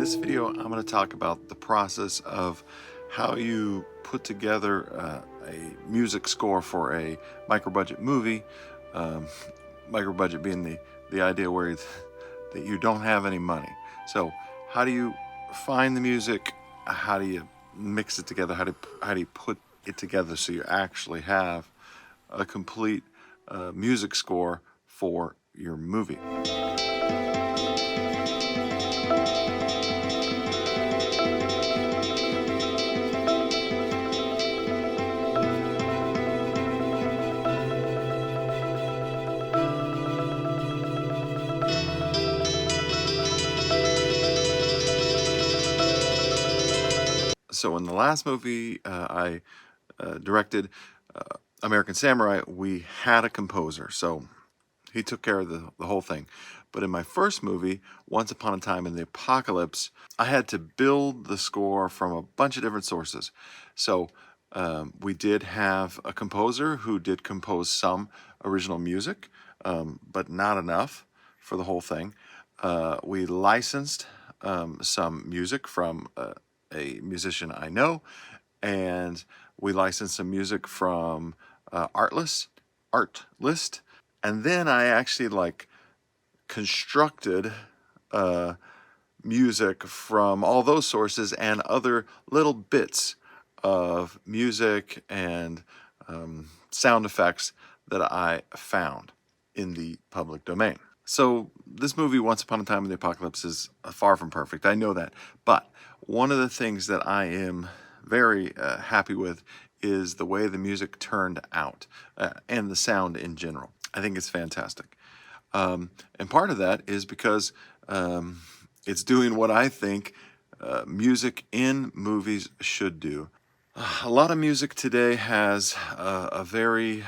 this video, I'm going to talk about the process of how you put together a music score for a micro-budget movie. Micro-budget being the idea where that you don't have any money. So how do you find the music? How do you mix it together? How do you put it together so you actually have a complete music score for your movie? So in the last movie I directed, American Samurai, we had a composer, so he took care of the whole thing. But in my first movie, Once Upon a Time in the Apocalypse, I had to build the score from a bunch of different sources. So we did have a composer who did compose some original music, but not enough for the whole thing. We licensed some music from a musician I know, and we licensed some music from artlist, and then I actually constructed music from all those sources and other little bits of music and sound effects that I found in the public domain. So this movie, Once Upon a Time in the Apocalypse, is far from perfect. I know that. But one of the things that I am very happy with is the way the music turned out and the sound in general. I think it's fantastic. And part of that is because it's doing what I think music in movies should do. A lot of music today has a very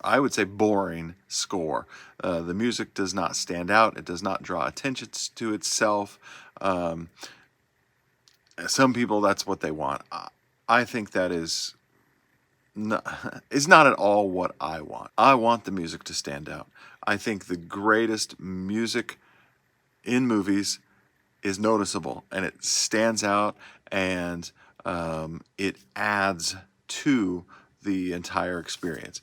I would say boring score. The music does not stand out. It does not draw attention to itself. Some people, that's what they want. I think that is not at all what I want. I want the music to stand out. I think the greatest music in movies is noticeable, and it stands out, and it adds to the entire experience.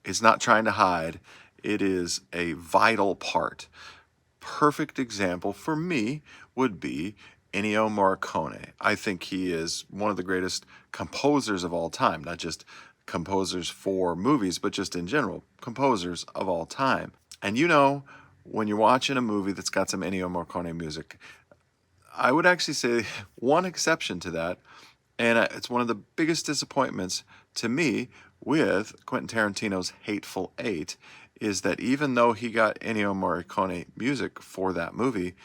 It's not trying to hide. It is a vital part. Perfect example for me would be Ennio Morricone. I think he is one of the greatest composers of all time, not just composers for movies, but just in general, composers of all time. And you know, when you're watching a movie that's got some Ennio Morricone music, I would actually say one exception to that, and it's one of the biggest disappointments to me with Quentin Tarantino's Hateful Eight, is that even though he got Ennio Morricone music for that movie,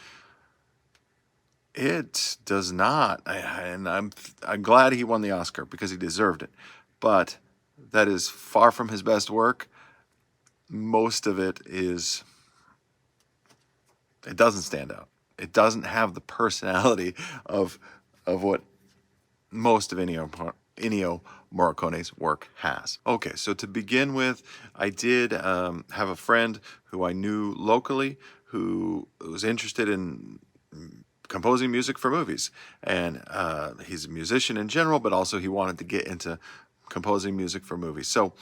it does not, and I'm glad he won the Oscar because he deserved it, but that is far from his best work. Most of it doesn't stand out. It doesn't have the personality of what most of Ennio Morricone's work has. Okay, so to begin with, I did have a friend who I knew locally who was interested in composing music for movies, and he's a musician in general, but also he wanted to get into composing music for movies. So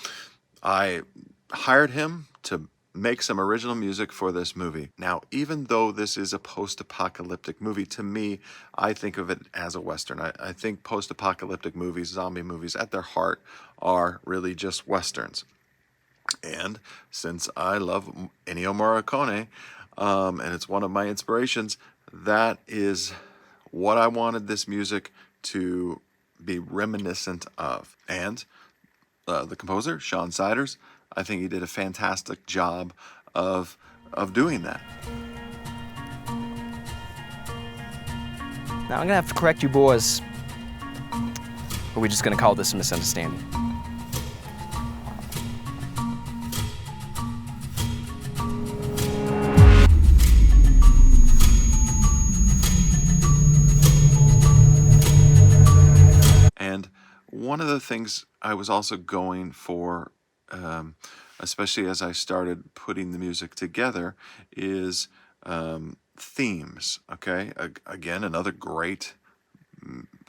I hired him to make some original music for this movie. Now, even though this is a post-apocalyptic movie, to me, I think of it as a Western. I think post-apocalyptic movies, zombie movies, at their heart are really just Westerns. And since I love Ennio Morricone, and it's one of my inspirations, that is what I wanted this music to be reminiscent of. And the composer, Sean Siders, I think he did a fantastic job of doing that. Now I'm gonna have to correct you boys, or we're just gonna call this a misunderstanding. And one of the things I was also going for, especially as I started putting the music together, is themes. Okay, again, another great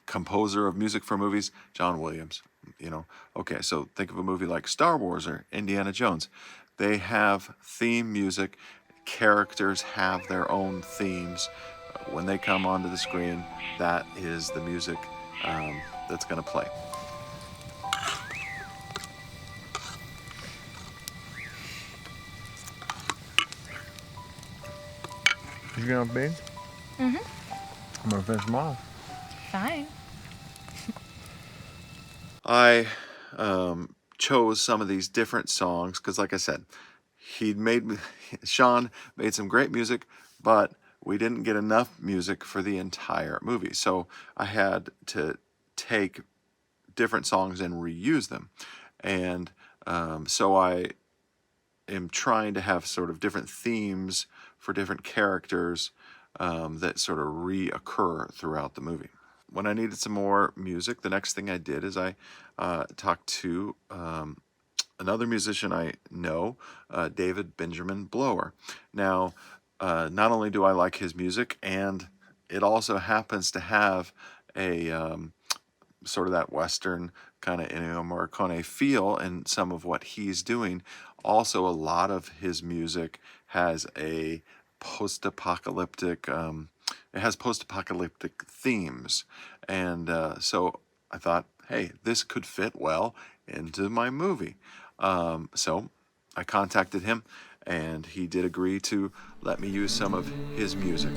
composer of music for movies, John Williams. You know, okay, so think of a movie like Star Wars or Indiana Jones. They have theme music. Characters have their own themes. When they come onto the screen, that is the music that's going to play. You gonna big? Mm-hmm. I'm gonna finish them off. Fine. I chose some of these different songs because, like I said, Sean made some great music, but we didn't get enough music for the entire movie. So I had to take different songs and reuse them. And so I am trying to have sort of different themes for different characters that sort of reoccur throughout the movie. When I needed some more music, the next thing I did is I talked to another musician I know, David Benjamin Blower. Now, not only do I like his music, and it also happens to have a sort of that Western kind of Ennio Morricone feel in some of what he's doing. Also, a lot of his music has a post-apocalyptic, it has post-apocalyptic themes. And so I thought, hey, this could fit well into my movie. So I contacted him, and he did agree to let me use some of his music.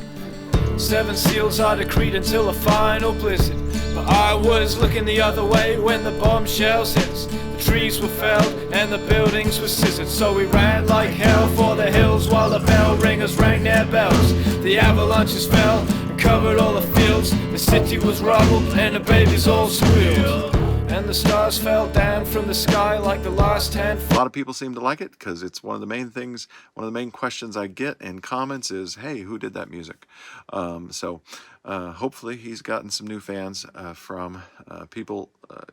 7 seals are decreed until a final blizzard. But I was looking the other way when the bombshells hit us. The trees were felled and the buildings were scissored. So we ran like hell for the hills while the bell ringers rang their bells. The avalanches fell and covered all the fields. The city was rubble and the babies all squealed. And the stars fell down from the sky like the last handful. A lot of people seem to like it because it's one of the main things, one of the main questions I get in comments is, hey, who did that music? So hopefully he's gotten some new fans from people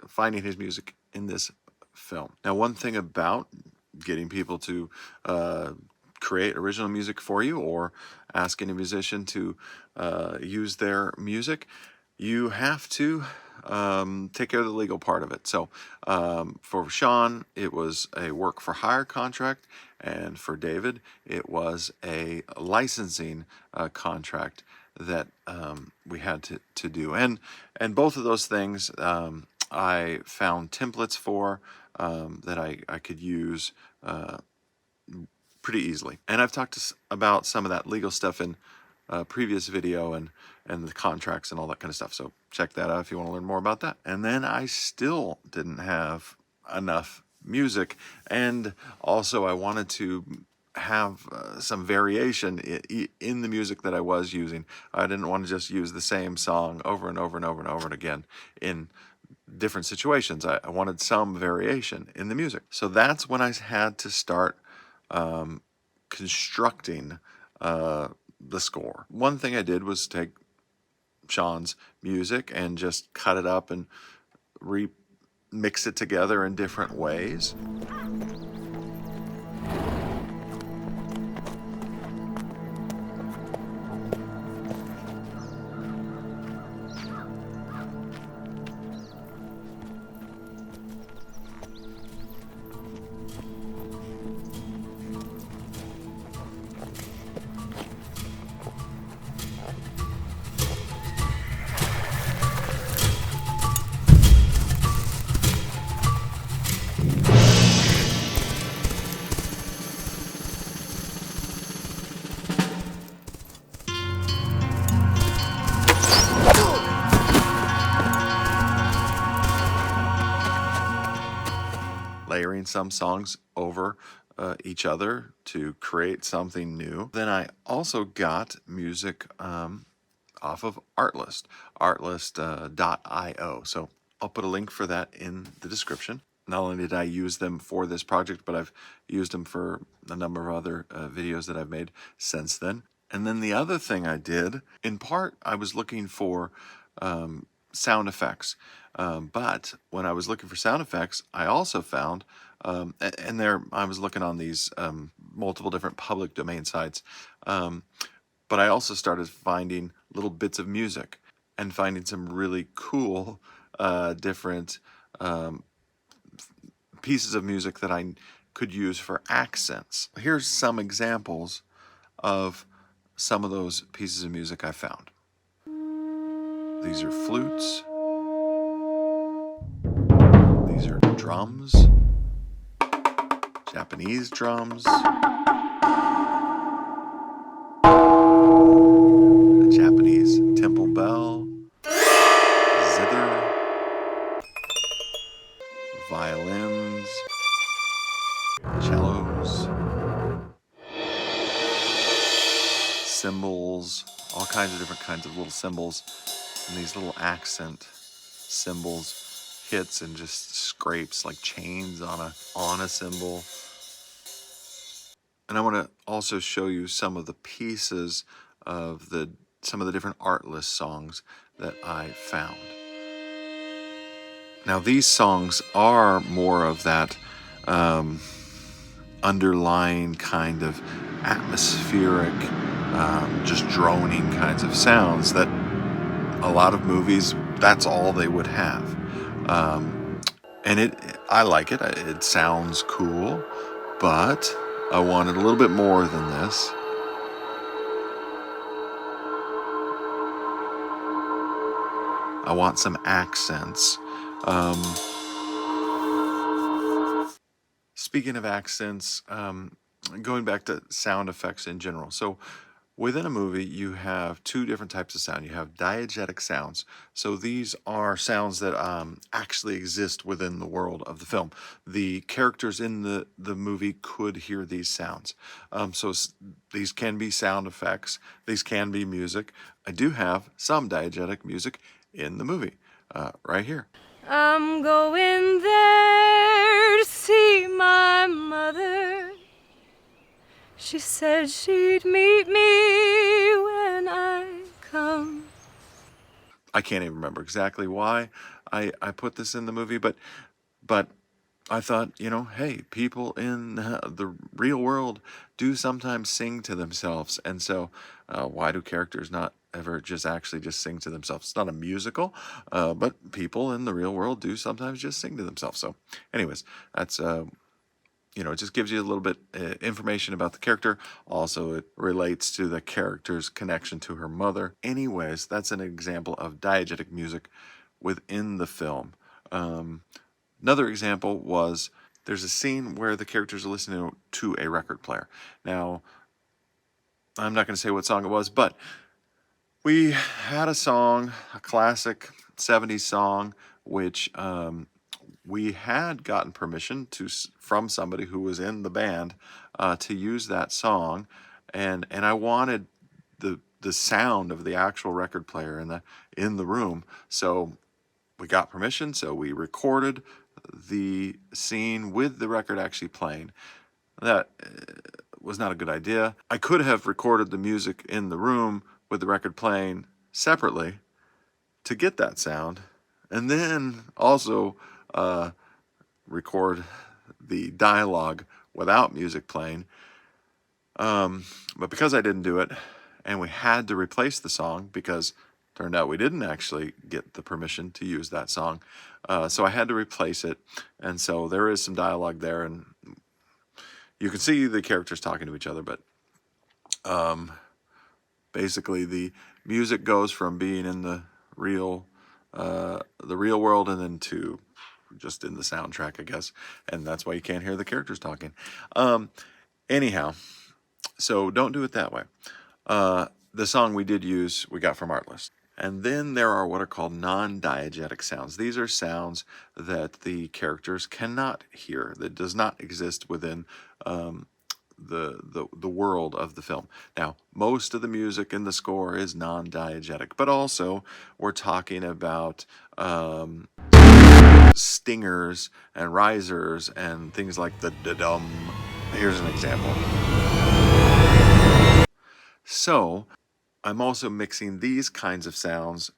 finding his music in this film. Now, one thing about getting people to create original music for you or asking a musician to use their music, you have to take care of the legal part of it. So for Sean, it was a work for hire contract, and for David, it was a licensing contract that we had to do. And both of those things I found templates for that I could use pretty easily. And I've talked about some of that legal stuff in a previous video and the contracts and all that kind of stuff. So check that out if you want to learn more about that. And then I still didn't have enough music. And also I wanted to have some variation in the music that I was using. I didn't want to just use the same song over and over and over and over and again in different situations. I wanted some variation in the music. So that's when I had to start constructing the score. One thing I did was take Sean's music and just cut it up and remix it together in different ways. Layering some songs over each other to create something new. Then I also got music off of Artlist, artlist.io. So I'll put a link for that in the description. Not only did I use them for this project, but I've used them for a number of other videos that I've made since then. And then the other thing I did, in part, I was looking for sound effects. But when I was looking for sound effects, I also found, I was looking on these multiple different public domain sites. But I also started finding little bits of music and finding some really cool, different pieces of music that I could use for accents. Here's some examples of some of those pieces of music I found. These are flutes. These are drums, Japanese drums, a Japanese temple bell, zither, violins, cellos, cymbals, all kinds of different kinds of little cymbals, and these little accent cymbals hits and just scrapes like chains on a cymbal. And I want to also show you some of the pieces of some of the different artlist songs that I found. Now these songs are more of that underlying kind of atmospheric, just droning kinds of sounds that a lot of movies, that's all they would have. And I like it. It sounds cool, but I wanted a little bit more than this. I want some accents. Speaking of accents, going back to sound effects in general. So within a movie, you have two different types of sound. You have diegetic sounds. So these are sounds that actually exist within the world of the film. The characters in the movie could hear these sounds. These can be sound effects. These can be music. I do have some diegetic music in the movie, right here. I'm going there to see my mother. She said she'd meet me when I come. I can't even remember exactly why I put this in the movie, but I thought, hey, people in the real world do sometimes sing to themselves, and so why do characters not ever just sing to themselves? It's not a musical, but people in the real world do sometimes just sing to themselves. So anyways, that's it just gives you a little bit information about the character. Also, it relates to the character's connection to her mother. Anyways, that's an example of diegetic music within the film. Another example was there's a scene where the characters are listening to a record player. Now, I'm not going to say what song it was, but we had a song, a classic 70s song, which we had gotten permission from somebody who was in the band to use that song, and I wanted the sound of the actual record player in the room. So we got permission, so we recorded the scene with the record actually playing. That was not a good idea. I could have recorded the music in the room with the record playing separately to get that sound, and then also record the dialogue without music playing. But because I didn't do it, and we had to replace the song because turned out we didn't actually get the permission to use that song, so I had to replace it, and so there is some dialogue there, and you can see the characters talking to each other, but basically the music goes from being in the real world and then to just in the soundtrack, I guess, and that's why you can't hear the characters talking. Anyhow, so don't do it that way. The song we did use, we got from Artlist. And then there are what are called non-diegetic sounds. These are sounds that the characters cannot hear, that does not exist within the world of the film. Now, most of the music in the score is non-diegetic, but also we're talking about stingers and risers and things like the da-dum. Here's an example. So I'm also mixing these kinds of sounds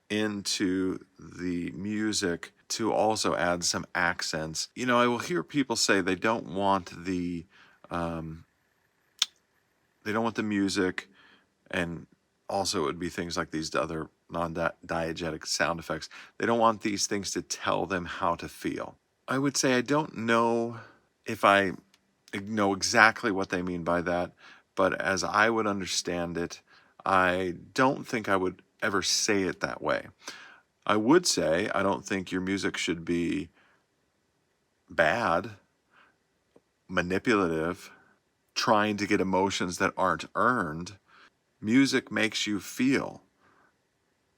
into the music to also add some accents. I will hear people say they don't want the music And also it would be things like these other non-diegetic sound effects. They don't want these things to tell them how to feel. I would say I don't know if I know exactly what they mean by that, but as I would understand it, I don't think I would ever say it that way. I would say I don't think your music should be bad, manipulative, trying to get emotions that aren't earned. Music makes you feel.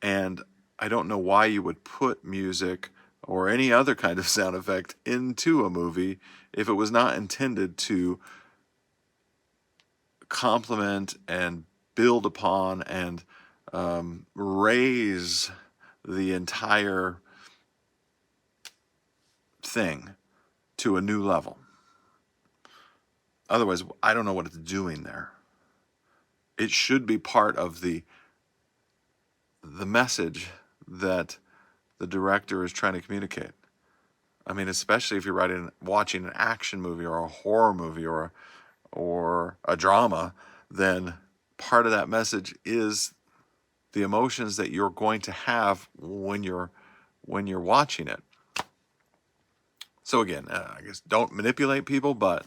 And I don't know why you would put music or any other kind of sound effect into a movie if it was not intended to complement and build upon and raise the entire thing to a new level. Otherwise, I don't know what it's doing there. It should be part of the message that the director is trying to communicate. I mean, especially if you're watching an action movie or a horror movie or a drama, then part of that message is the emotions that you're going to have when you're watching it. So again, I guess don't manipulate people, but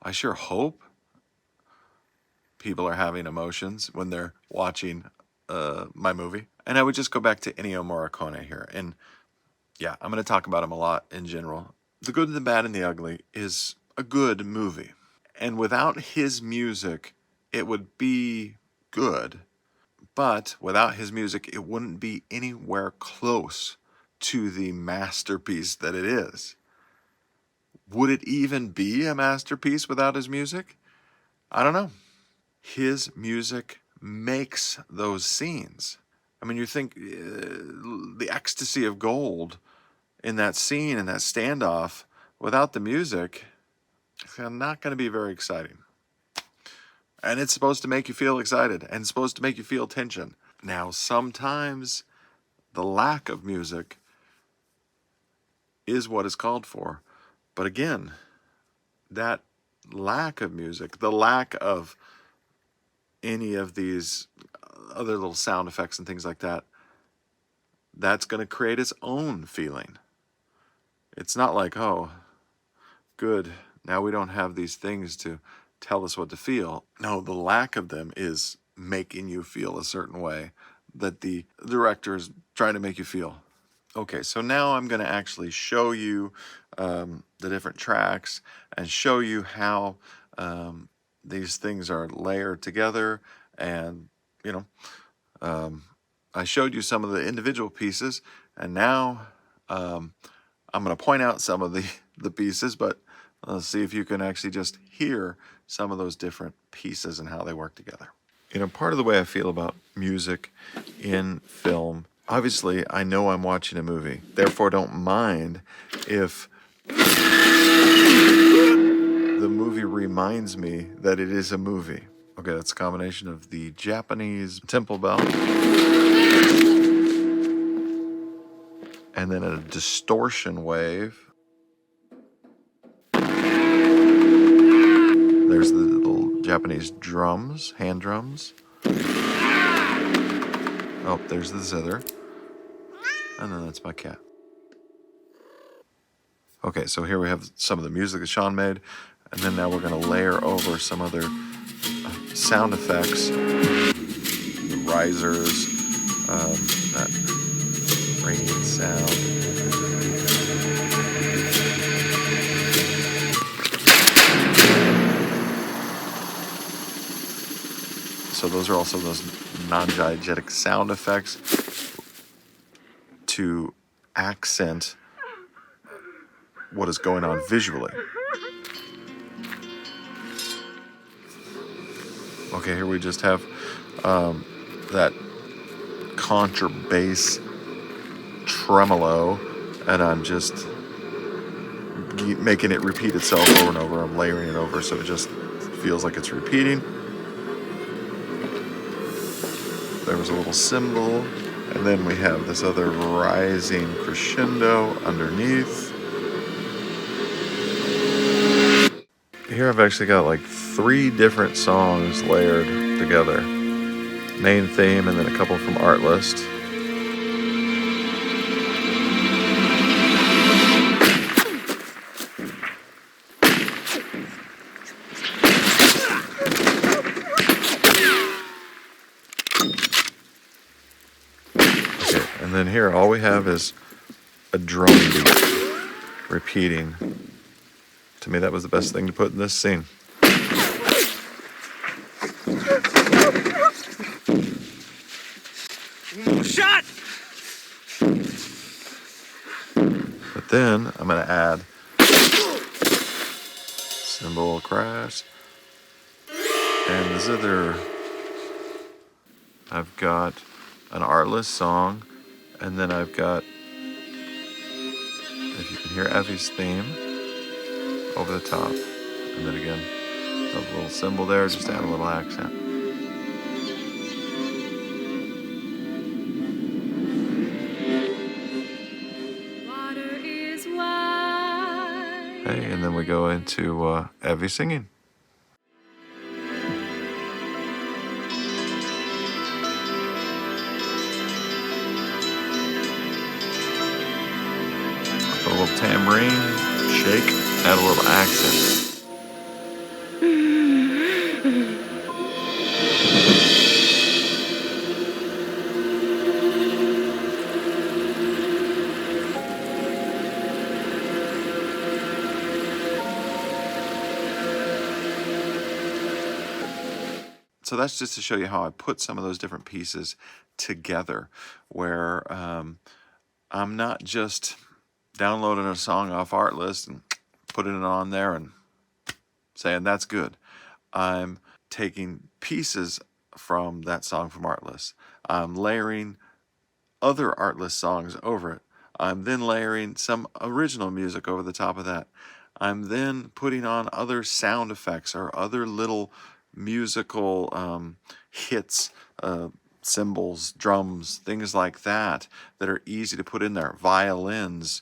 I sure hope people are having emotions when they're watching my movie. And I would just go back to Ennio Morricone here. And yeah, I'm going to talk about him a lot in general. The Good, the Bad, and the Ugly is a good movie. And without his music, it would be good. But without his music, it wouldn't be anywhere close to the masterpiece that it is. Would it even be a masterpiece without his music? I don't know. His music makes those scenes. I mean, you think the ecstasy of gold in that scene, in that standoff, without the music, it's not going to be very exciting. And it's supposed to make you feel excited and it's supposed to make you feel tension. Now, sometimes the lack of music is what is called for. But again, that lack of music, the lack of any of these other little sound effects and things like that, that's going to create its own feeling. It's not like, oh, good, now we don't have these things to tell us what to feel. No, the lack of them is making you feel a certain way that the director is trying to make you feel. Okay, so now I'm going to actually show you the different tracks and show you how these things are layered together. And, I showed you some of the individual pieces, and now I'm going to point out some of the pieces, but let's see if you can actually just hear some of those different pieces and how they work together. Part of the way I feel about music in film, obviously I know I'm watching a movie, therefore don't mind if the movie reminds me that it is a movie. Okay, that's a combination of the Japanese temple bell and then a distortion wave. There's the little Japanese drums, hand drums. Oh, there's the zither. And then that's my cat. Okay, so here we have some of the music that Sean made. And then now we're going to layer over some other sound effects. The risers, that ringing sound. So those are also those non-diegetic sound effects to accent what is going on visually. Okay, here we just have that contrabass tremolo, and I'm just making it repeat itself over and over. I'm layering it over so it just feels like it's repeating. There was a little cymbal, and then we have this other rising crescendo underneath. Here I've actually got like 3 different songs layered together. main theme and then a couple from Artlist. Okay, and then here all we have is a drum beat repeating. To me, that was the best thing to put in this scene. Shot! But then I'm going to add cymbal crash and the zither. I've got an Artlist song, and then I've got, if you can hear Effie's theme over the top, and then again a little cymbal there, just to add a little accent. Water is wide. Okay, and then we go into Evie singing. Put a little tambourine, shake, add a little accent. So that's just to show you how I put some of those different pieces together, where I'm not just downloading a song off Artlist and putting it on there and saying that's good. I'm taking pieces from that song from Artlist. I'm layering other Artlist songs over it. I'm then layering some original music over the top of that. I'm then putting on other sound effects or other little musical hits, cymbals, drums, things like that are easy to put in there, violins,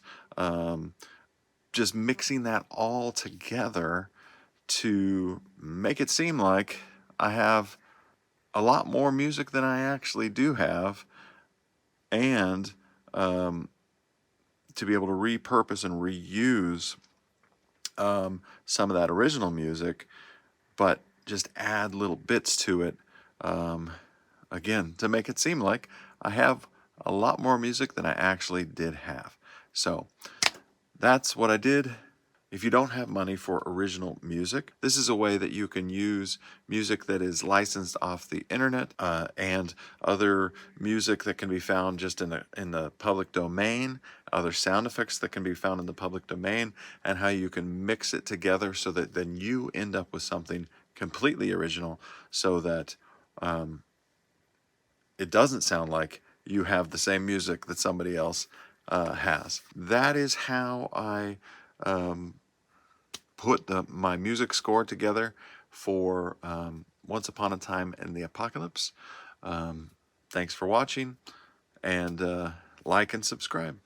just mixing that all together to make it seem like I have a lot more music than I actually do have, and to be able to repurpose and reuse some of that original music, but just add little bits to it, again, to make it seem like I have a lot more music than I actually did have. So that's what I did. If you don't have money for original music, this is a way that you can use music that is licensed off the internet, and other music that can be found just in the public domain, other sound effects that can be found in the public domain, and how you can mix it together so that then you end up with something completely original, so that it doesn't sound like you have the same music that somebody else has. That is how I put my music score together for Once Upon a Time in the Apocalypse. Thanks for watching, and like and subscribe.